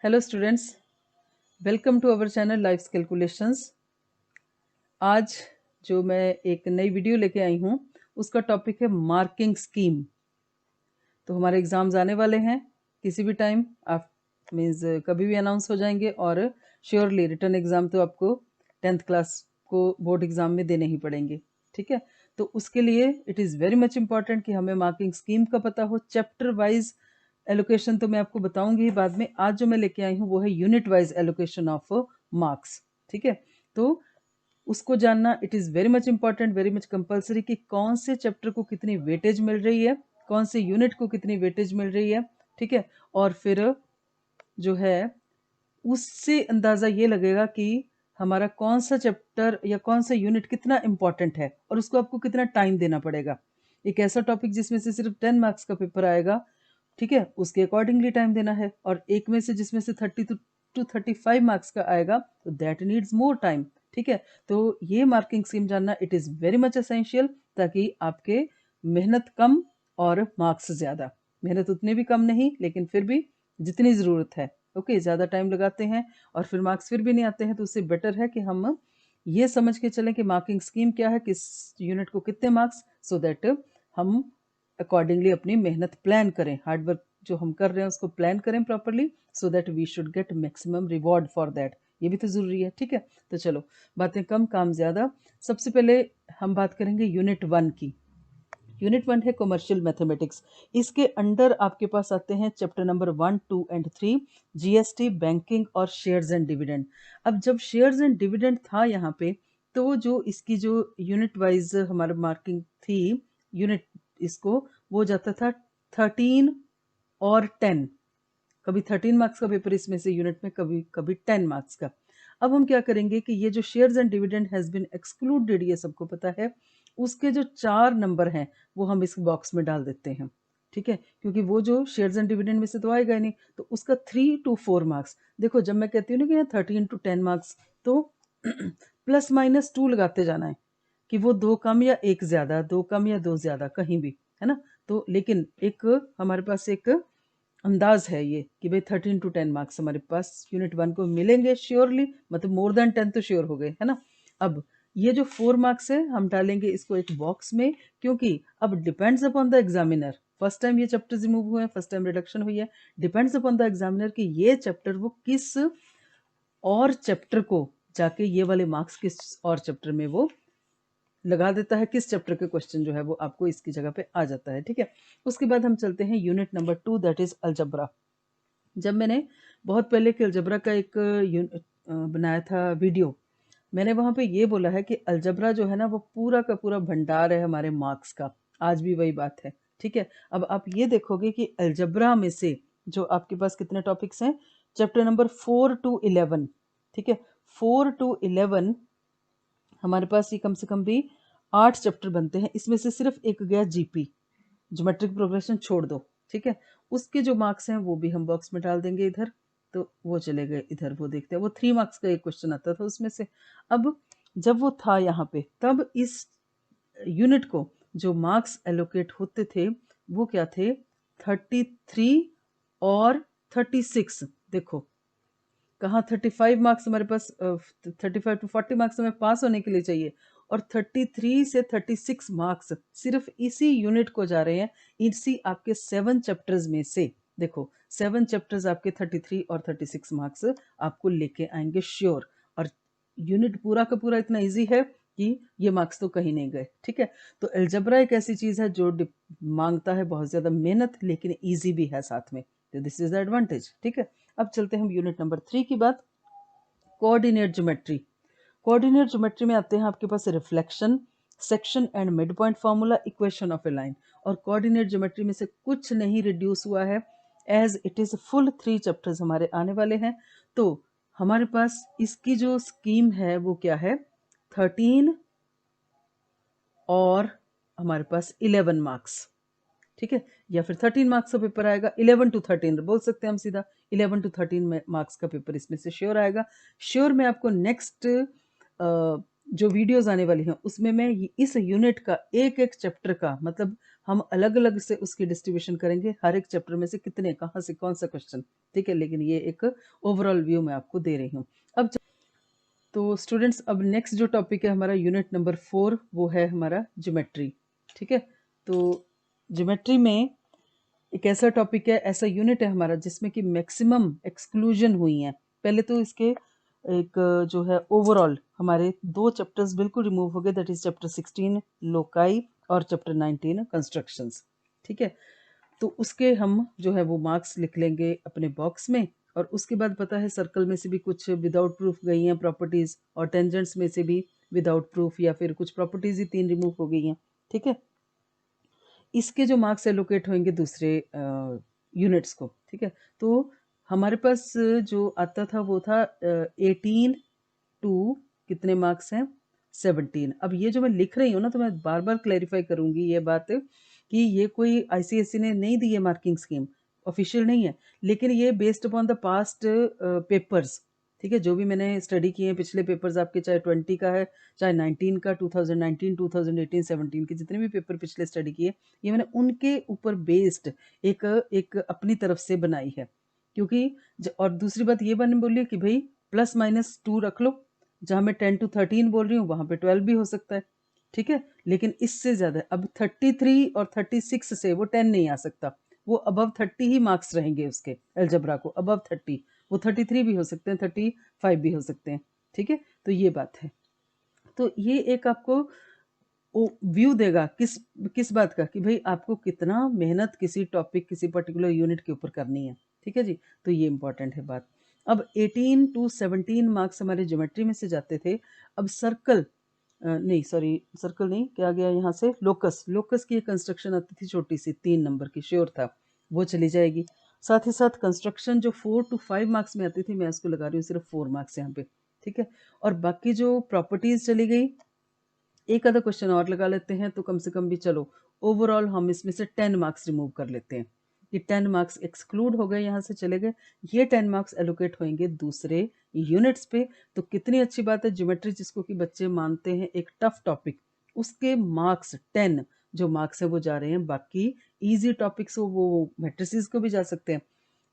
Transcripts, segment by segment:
Hello students, welcome to our channel life calculations. आज जो मैं एक नई वीडियो लेके आई हूँ उसका टॉपिक है मार्किंग स्कीम। तो हमारे एग्ज़ाम्स आने वाले हैं, किसी भी टाइम आप मीन्स कभी भी अनाउंस हो जाएंगे और श्योरली रिटर्न एग्ज़ाम तो आपको 10th क्लास को बोर्ड एग्ज़ाम में देने ही पड़ेंगे। ठीक है, तो उसके लिए it is very much important कि हमें मार्किंग स्कीम का पता हो। चैप्टर वाइज एलोकेशन तो मैं आपको बताऊंगी ही बाद में। आज जो मैं लेके आई हूँ वो है unit wise allocation of marks. ठीक है, तो उसको जानना it is very much important, very much compulsory कि कौन से चैप्टर को कितनी वेटेज मिल रही है, कौन से यूनिट को कितनी वेटेज मिल रही है। ठीक है, और फिर जो है उससे अंदाज़ा ये लगेगा कि हमारा कौन सा चैप्टर या कौन सा यूनिट कितना इम्पॉर्टेंट है और उसको आपको कितना टाइम देना पड़ेगा। एक ऐसा टॉपिक जिसमें से सिर्फ 10 मार्क्स का पेपर आएगा, ठीक है, उसके अकॉर्डिंगली टाइम देना है। और एक में से जिसमें से 30 टू 35 मार्क्स का आएगा तो दैट नीड्स मोर टाइम। ठीक है, तो ये मार्किंग स्कीम जानना it is very much essential, ताकि आपके मेहनत कम और मार्क्स ज़्यादा। मेहनत उतने भी कम नहीं, लेकिन फिर भी जितनी ज़रूरत है। ओके, ज़्यादा टाइम लगाते हैं और फिर मार्क्स फिर भी नहीं आते हैं, तो उससे बेटर है कि हम ये समझ के चलें कि मार्किंग स्कीम क्या है, किस यूनिट को कितने मार्क्स, सो दैट हम अकॉर्डिंगली अपनी मेहनत प्लान करें। हार्ड वर्क जो हम कर रहे हैं उसको प्लान करें properly, so that we should get maximum reward for that. ये भी तो ज़रूरी है। ठीक है, तो चलो बातें कम काम ज़्यादा। सबसे पहले हम बात करेंगे यूनिट 1 की। यूनिट 1 है कमर्शियल मैथमेटिक्स। इसके अंडर आपके पास आते हैं chapter number 1, 2 and 3, GST, banking और शेयर्स एंड डिविडेंड। अब जब शेयर्स एंड डिविडेंड था यहाँ पे, तो जो इसकी जो यूनिट वाइज हमारा मार्किंग थी, यूनिट इसको वो जाता था 13 और 10। कभी 13 मार्क्स का पेपर इसमें से यूनिट में, कभी कभी 10 मार्क्स का। अब हम क्या करेंगे कि ये जो shares and dividend has been excluded, ये सबको पता है, उसके जो 4 नंबर हैं वो हम इस बॉक्स में डाल देते हैं। ठीक है, क्योंकि वो जो शेयर्स एंड डिविडेंड में से तो आएगा ही नहीं, तो उसका 3 to 4 मार्क्स। देखो, जब मैं कहती हूँ ना कि 13 to 10 मार्क्स, तो +- 2 लगाते जाना है कि वो 2 कम या 1 ज़्यादा, 2 कम या 2 ज़्यादा, कहीं भी, है ना। तो लेकिन एक हमारे पास एक अंदाज है ये कि भाई 13 to 10 मार्क्स हमारे पास यूनिट 1 को मिलेंगे श्योरली, मतलब मोर देन 10 तो श्योर हो गए, है ना। अब ये जो 4 मार्क्स है हम डालेंगे इसको एक बॉक्स में, क्योंकि अब depends upon the examiner. First time ये चैप्टर रिमूव हुए हैं, फर्स्ट टाइम रिडक्शन हुई है। डिपेंड्स अपॉन द एग्जामिनर कि ये चैप्टर वो किस और चैप्टर को जाके ये वाले मार्क्स किस और चैप्टर में वो लगा देता है, किस चैप्टर के क्वेश्चन जो है वो आपको इसकी जगह पे आ जाता है। ठीक है, उसके बाद हम चलते हैं unit number 2, that is algebra. जब मैंने बहुत पहले के अलजबरा का एक बनाया था वीडियो, मैंने वहाँ पे ये बोला है कि अलजबरा जो है ना वो पूरा का पूरा भंडार है हमारे मार्क्स का। आज भी वही बात है। ठीक है, अब आप ये देखोगे कि अलजबरा में से जो आपके पास कितने टॉपिक्स हैं, चैप्टर नंबर 4 to 11। ठीक है, 4 to 11 हमारे पास ये कम से कम भी 8 चैप्टर बनते हैं। इसमें से सिर्फ एक गया जीपी, ज्योमेट्रिक प्रोग्रेशन छोड़ दो। ठीक है, उसके जो मार्क्स हैं वो भी हम बॉक्स में डाल देंगे इधर, तो वो चले गए इधर। वो देखते हैं, वो 3 मार्क्स का एक क्वेश्चन आता था उसमें से। अब जब वो था यहाँ पे, तब इस यूनिट को जो मार्क्स एलोकेट होते थे वो क्या थे, 33 और 36। देखो कहाँ 35 मार्क्स हमारे पास, 35 to 40 मार्क्स हमें पास होने के लिए चाहिए, और 33 से 36 मार्क्स सिर्फ इसी यूनिट को जा रहे हैं, इसी आपके 7 चैप्टर्स में से। देखो 7 चैप्टर्स आपके 33 और 36 मार्क्स आपको लेके आएंगे श्योर। और यूनिट पूरा का पूरा इतना इजी है कि ये मार्क्स तो कहीं नहीं गए। ठीक है, तो अलजबरा एक ऐसी चीज़ है जो मांगता है बहुत ज़्यादा मेहनत, लेकिन ईजी भी है साथ में, तो दिस इज द एडवांटेज। ठीक है, अब चलते हैं हम यूनिट नंबर 3 की बात, कोऑर्डिनेट ज्योमेट्री। कोऑर्डिनेट ज्योमेट्री में आते हैं आपके पास reflection, section and mid point formula, equation of a line. और कोऑर्डिनेट ज्योमेट्री में से कुछ नहीं रिड्यूस हुआ है, as it is full 3 chapters हमारे आने वाले हैं। तो हमारे पास इसकी जो स्कीम है वो क्या है, 13 और हमारे पास 11 मार्क्स। ठीक है, या फिर 13 मार्क्स का पेपर आएगा, 11 to 13 बोल सकते हैं हम सीधा। 11 to 13 में मार्क्स का पेपर इसमें से श्योर आएगा। श्योर में आपको नेक्स्ट जो वीडियोस आने वाली हैं उसमें मैं इस यूनिट का एक एक चैप्टर का मतलब हम अलग अलग से उसकी डिस्ट्रीब्यूशन करेंगे, हर एक चैप्टर में से कितने कहाँ से कौन सा क्वेश्चन, ठीक है। लेकिन ये एक ओवरऑल व्यू मैं आपको दे रही हूँ। अब तो स्टूडेंट्स, अब नेक्स्ट जो टॉपिक है हमारा यूनिट नंबर 4, वो है हमारा ज्योमेट्री, ठीक है। तो ज्योमेट्री में एक ऐसा टॉपिक है, ऐसा यूनिट है हमारा जिसमें कि मैक्सिमम एक्सक्लूजन हुई हैं। पहले तो इसके एक जो है ओवरऑल हमारे 2 चैप्टर्स बिल्कुल रिमूव हो गए, दैट इज चैप्टर 16 लोकाई और चैप्टर 19 कंस्ट्रक्शंस, ठीक है। तो उसके हम जो है वो मार्क्स लिख लेंगे अपने बॉक्स में। और उसके बाद पता है सर्कल में से भी कुछ विदाउट प्रूफ गई हैं प्रॉपर्टीज़, और टेंजेंट्स में से भी विदाउट प्रूफ या फिर कुछ प्रॉपर्टीज़ ही 3 रिमूव हो गई हैं, ठीक है। इसके जो मार्क्स एलोकेट होंगे दूसरे यूनिट्स को, ठीक है। तो हमारे पास जो आता था वो था 18 टू कितने मार्क्स हैं, 17। अब ये जो मैं लिख रही हूँ ना, तो मैं बार बार क्लैरिफाई करूंगी ये बात कि ये कोई आईसीएसई ने नहीं दी है मार्किंग स्कीम, ऑफिशियल नहीं है, लेकिन ये based upon the past papers, ठीक है। जो भी मैंने स्टडी किए हैं पिछले पेपर्स आपके, चाहे 20 का है चाहे 19 का, 2019 2018 17 के जितने भी पेपर पिछले स्टडी किए, ये मैंने उनके ऊपर बेस्ड एक एक अपनी तरफ से बनाई है। क्योंकि और दूसरी बात ये मैंने बोली कि भाई +-2 रख लो, जहाँ मैं 10 to 13 बोल रही हूँ वहाँ पे 12 भी हो सकता है, ठीक है। लेकिन इससे ज़्यादा अब 33 और 36 से वो 10 नहीं आ सकता, वो अबव 30 ही मार्क्स रहेंगे उसके अलजबरा को, अबव 30। वो 33 भी हो सकते हैं, 35 भी हो सकते हैं, ठीक है। तो ये बात है। तो ये एक आपको व्यू देगा किस किस बात का, कि भाई आपको कितना मेहनत किसी टॉपिक किसी पर्टिकुलर यूनिट के ऊपर करनी है, ठीक है जी। तो ये इंपॉर्टेंट है बात। अब 18 to 17 मार्क्स हमारे ज्योमेट्री में से जाते थे। अब सर्कल नहीं, सॉरी, सर्कल नहीं, क्या गया यहाँ से, लोकस। लोकस की एक कंस्ट्रक्शन आती थी छोटी सी 3 नंबर की, श्योर था, वो चली जाएगी। साथ ही साथ कंस्ट्रक्शन जो 4 to 5 मार्क्स में आती थी, मैं उसको लगा रही हूँ सिर्फ 4 मार्क्स यहाँ पे, ठीक है। और बाकी जो प्रॉपर्टीज चली गई, एक आधा क्वेश्चन और लगा लेते हैं तो कम से कम भी चलो ओवरऑल हम इसमें से 10 मार्क्स रिमूव कर लेते हैं। ये 10 मार्क्स एक्सक्लूड हो गए, यहाँ से चले गए। ये 10 मार्क्स एलोकेट होंगे दूसरे यूनिट्स पे। तो कितनी अच्छी बात है, ज्योमेट्री जिसको कि बच्चे मानते हैं एक टफ टॉपिक, उसके मार्क्स 10 जो मार्क्स है वो जा रहे हैं बाकी ईजी टॉपिक्स हो, वो मैट्रिसेस को भी जा सकते हैं,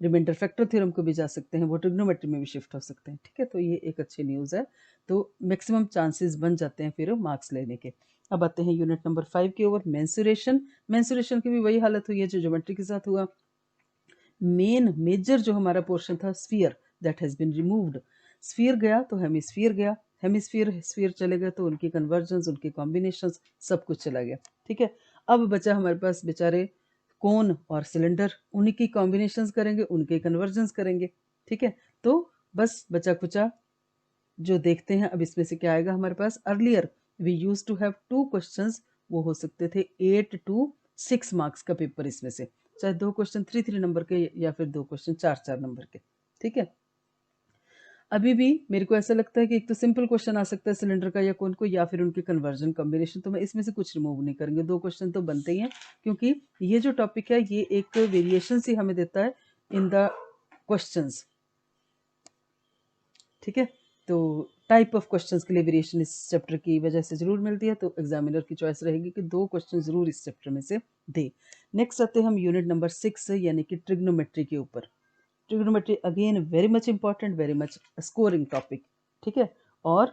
रिमाइंडर फैक्टर थ्योरम को भी जा सकते हैं, वो ट्रिग्नोमेट्री में भी शिफ्ट हो सकते हैं, ठीक है। तो ये एक अच्छी न्यूज़ है। तो मैक्सिमम चांसेस बन जाते हैं फिर मार्क्स लेने के। अब आते हैं यूनिट नंबर 5 के ओवर, मेंसुरेशन। मेंसुरेशन की भी वही हालत हुई है जो ज्योमेट्री के साथ हुआ। मेजर जो हमारा पोर्शन था sphere, that has been removed. Sphere गया तो हेमिस्फीयर गया, हेमिस्फीयर स्फीयर चले गए तो उनकी कन्वर्जन्स, उनके कॉम्बिनेशंस, सब कुछ चला गया, ठीक है। अब बचा हमारे पास बेचारे कोन और सिलेंडर, उन्हीं की कॉम्बिनेशंस करेंगे, उनके कन्वर्जन्स करेंगे, ठीक है। तो बस बचा कुचा जो देखते हैं अब इसमें से क्या आएगा हमारे पास। Earlier we use to have 2 questions, वो हो सकते थे 8 to 6 मार्क्स का पेपर इसमें से, चाहे 2 क्वेश्चन 3 नंबर के या फिर 2 क्वेश्चन 4 नंबर के, ठीक है। अभी भी मेरे को ऐसा लगता है कि एक तो सिंपल क्वेश्चन आ सकता है सिलेंडर का या कौन को, या फिर उनके कन्वर्जन कॉम्बिनेशन, तो मैं इसमें से कुछ रिमूव नहीं करेंगे, 2 क्वेश्चन तो बनते ही हैं। क्योंकि ये जो टॉपिक है ये एक वेरिएशन ही हमें देता है इन द क्वेश्चंस, ठीक है। तो टाइप ऑफ क्वेश्चंस के लिए वेरिएशन इस चैप्टर की वजह से जरूर मिलती है, तो एग्जामिनर की चॉइस रहेगी कि 2 क्वेश्चन जरूर इस चैप्टर में से दे। नेक्स्ट आते हैं हम यूनिट नंबर 6 यानी कि ट्रिग्नोमेट्री के ऊपर। Trigonometry again very much important, very much scoring topic, ठीक है। और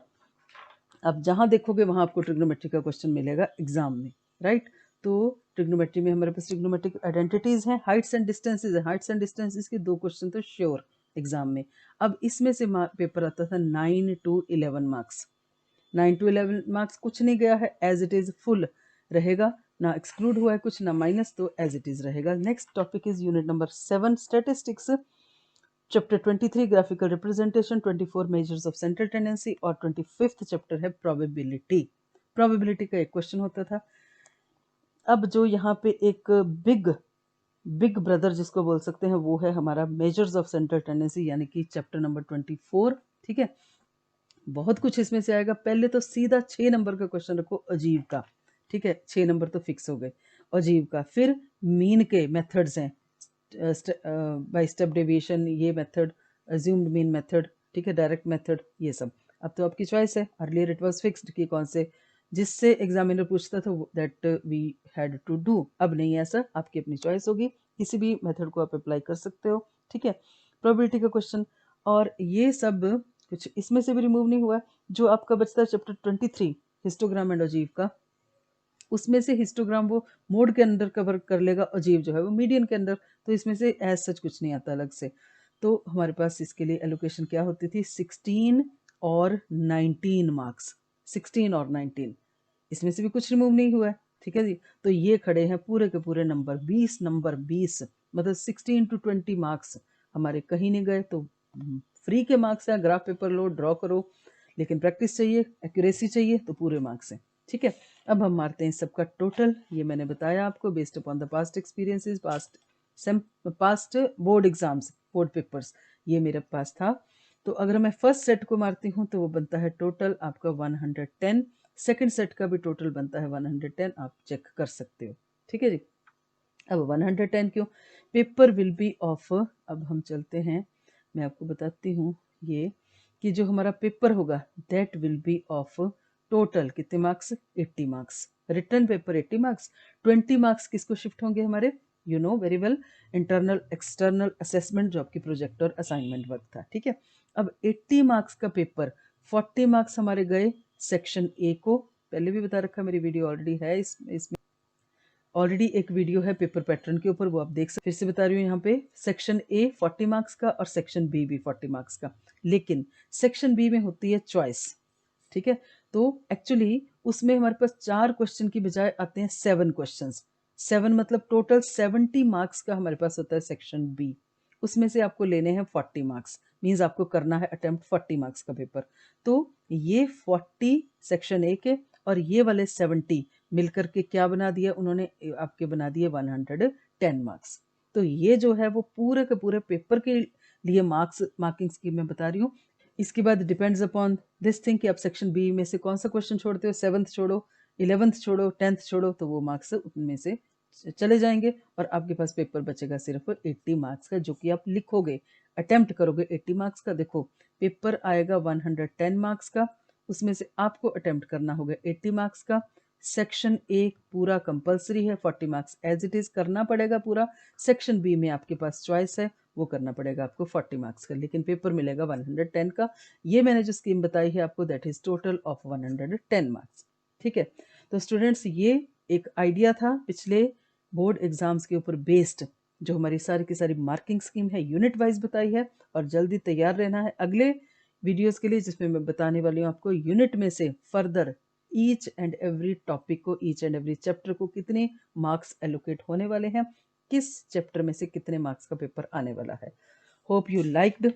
अब जहाँ देखोगे वहाँ आपको ट्रिग्नोमेट्री का क्वेश्चन मिलेगा एग्जाम में, राइट। तो ट्रिग्नोमेट्री में हमारे पास ट्रिग्नोमेट्रिक आइडेंटिटीज हैं, हाइट्स एंड डिस्टेंसेज है, हाइट्स एंड डिस्टेंसेज के 2 क्वेश्चन तो श्योर एग्जाम में। अब इसमें से पेपर आता था 9 to 11 मार्क्स। 9 to 11 मार्क्स कुछ नहीं गया है, एज इट इज फुल रहेगा, ना एक्सक्लूड हुआ है कुछ ना माइनस, तो एज इट इज रहेगा। Next topic is unit number 7 statistics, chapter 23 graphical representation, 24 measures of central tendency, और 25th चैप्टर है प्रोबेबिलिटी। प्रोबेबिलिटी का एक क्वेश्चन होता था। अब जो यहाँ पे एक बिग ब्रदर जिसको बोल सकते हैं वो है हमारा मेजर्स ऑफ सेंट्रल टेंडेंसी यानी कि चैप्टर नंबर 24, ठीक है। बहुत कुछ इसमें से आएगा। पहले तो सीधा 6 नंबर का क्वेश्चन रखो अजीब का, ठीक है, 6 नंबर तो फिक्स हो गए अजीब का। फिर मीन के मेथड्स हैं, बाय स्टेप डेविएशन ये मेथड, अज्यूम्ड मीन मेथड, ठीक है, डायरेक्ट मेथड, ये सब। अब तो आपकी चॉइस है। अर्लियर इट वाज फिक्स्ड कि कौन से जिससे एग्जामिनर पूछता था that we had to do. अब नहीं है ऐसा, आपकी अपनी चॉइस होगी, किसी भी मेथड को आप अप्लाई कर सकते हो। ठीक है, प्रोबेबिलिटी का क्वेश्चन और ये सब कुछ इसमें से भी रिमूव नहीं हुआ। जो आपका बचता है चैप्टर 23 हिस्टोग्राम एंड अजीव का, उसमें से हिस्टोग्राम वो मोड के अंदर कवर कर लेगा, अजीव जो है वो मीडियन के अंदर, तो इसमें से एज सच कुछ नहीं आता अलग से। तो हमारे पास इसके लिए एलोकेशन क्या होती थी, 16 और 19 मार्क्स, 16 और 19, इसमें से भी कुछ रिमूव नहीं हुआ है। ठीक है जी, तो ये खड़े हैं पूरे के पूरे नंबर 20, नंबर 20 मतलब 16 to 20 मार्क्स हमारे कहीं नहीं गए। तो फ्री के मार्क्स हैं, ग्राफ पेपर लो, ड्रॉ करो, लेकिन प्रैक्टिस चाहिए, एक्यूरेसी चाहिए, तो पूरे मार्क्स हैं। ठीक है, अब हम मारते हैं सबका टोटल। ये मैंने बताया आपको based upon the past experiences, past board exams, board papers, ये मेरे पास था। तो अगर मैं फर्स्ट सेट को मारती हूँ तो वो बनता है टोटल आपका 110, सेकंड सेट का भी टोटल बनता है 110, आप चेक कर सकते हो। ठीक है जी, अब 110 क्यों, पेपर विल बी ऑफ, अब हम चलते हैं, मैं आपको बताती हूँ ये कि जो हमारा पेपर होगा that will be of total कितने marks, 80 marks. Return paper 80 marks, 20 marks किसको शिफ्ट होंगे हमारे, you know very well, internal external assessment जो आपकी प्रोजेक्ट और असाइनमेंट वर्क था। ठीक है, अब 80 मार्क्स का पेपर, 40 मार्क्स हमारे गए सेक्शन ए को, पहले भी बता रखा, मेरी वीडियो ऑलरेडी है इसमें ऑलरेडी एक वीडियो है पेपर पैटर्न के ऊपर, वो आप देख सकते। फिर से बता रही हूँ यहाँ पे, सेक्शन ए 40 मार्क्स का और सेक्शन बी भी 40 मार्क्स का, लेकिन सेक्शन बी में होती है चॉइस। ठीक है, तो एक्चुअली उसमें हमारे पास 4 क्वेश्चन की बजाय आते हैं 7 क्वेश्चंस। 7 मतलब टोटल 70 मार्क्स का हमारे पास होता है सेक्शन बी। उसमें से आपको लेने हैं 40 मार्क्स, मीन्स आपको करना है अटेम्प्ट 40 मार्क्स का पेपर। तो ये 40 सेक्शन ए के और ये वाले 70 मिलकर के क्या बना दिया उन्होंने, आपके बना दिए 110 मार्क्स। तो ये जो है वो पूरे के पूरे पेपर के लिए मार्किंग स्कीम में बता रही हूँ। इसके बाद डिपेंड्स अपॉन दिस थिंग कि आप सेक्शन बी में से कौन सा क्वेश्चन छोड़ते हो, 7th छोड़ो, 11th छोड़ो, 10th छोड़ो, तो वो मार्क्स उनमें से चले जाएंगे और आपके पास पेपर बचेगा सिर्फ 80 मार्क्स का, जो कि आप लिखोगे, अटेम्प्ट करोगे 80 मार्क्स का। देखो पेपर आएगा 110 मार्क्स का, उसमें से आपको अटेम्प्ट करना होगा 80 मार्क्स का। सेक्शन ए पूरा कंपलसरी है, 40 मार्क्स एज इट इज करना पड़ेगा पूरा। सेक्शन बी में आपके पास चॉइस है, वो करना पड़ेगा आपको 40 मार्क्स का, लेकिन पेपर मिलेगा 110 का। ये मैंने जो स्कीम बताई है आपको that is total of 110 marks. ठीक है, तो स्टूडेंट्स ये एक आइडिया था पिछले बोर्ड एग्जाम्स के ऊपर बेस्ड, जो हमारी सारी की सारी मार्किंग स्कीम है यूनिट वाइज बताई है। और जल्दी तैयार रहना है अगले वीडियोस के लिए, जिसमें मैं बताने वाली हूँ आपको यूनिट में से further each and every topic को, ईच एंड एवरी चैप्टर को कितने मार्क्स एलोकेट होने वाले हैं, किस चैप्टर में से कितने मार्क्स का पेपर आने वाला है। होप यू लाइक्ड,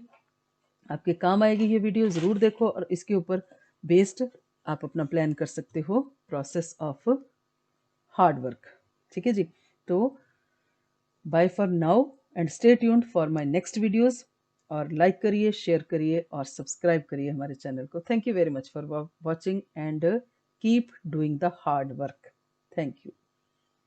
आपके काम आएगी ये वीडियो, ज़रूर देखो और इसके ऊपर बेस्ड आप अपना प्लान कर सकते हो प्रोसेस ऑफ हार्ड वर्क। ठीक है जी, तो bye for now and stay tuned for my next videos. और लाइक करिए, शेयर करिए और सब्सक्राइब करिए हमारे चैनल को। Thank you very much for watching and keep doing the hard work. Thank you.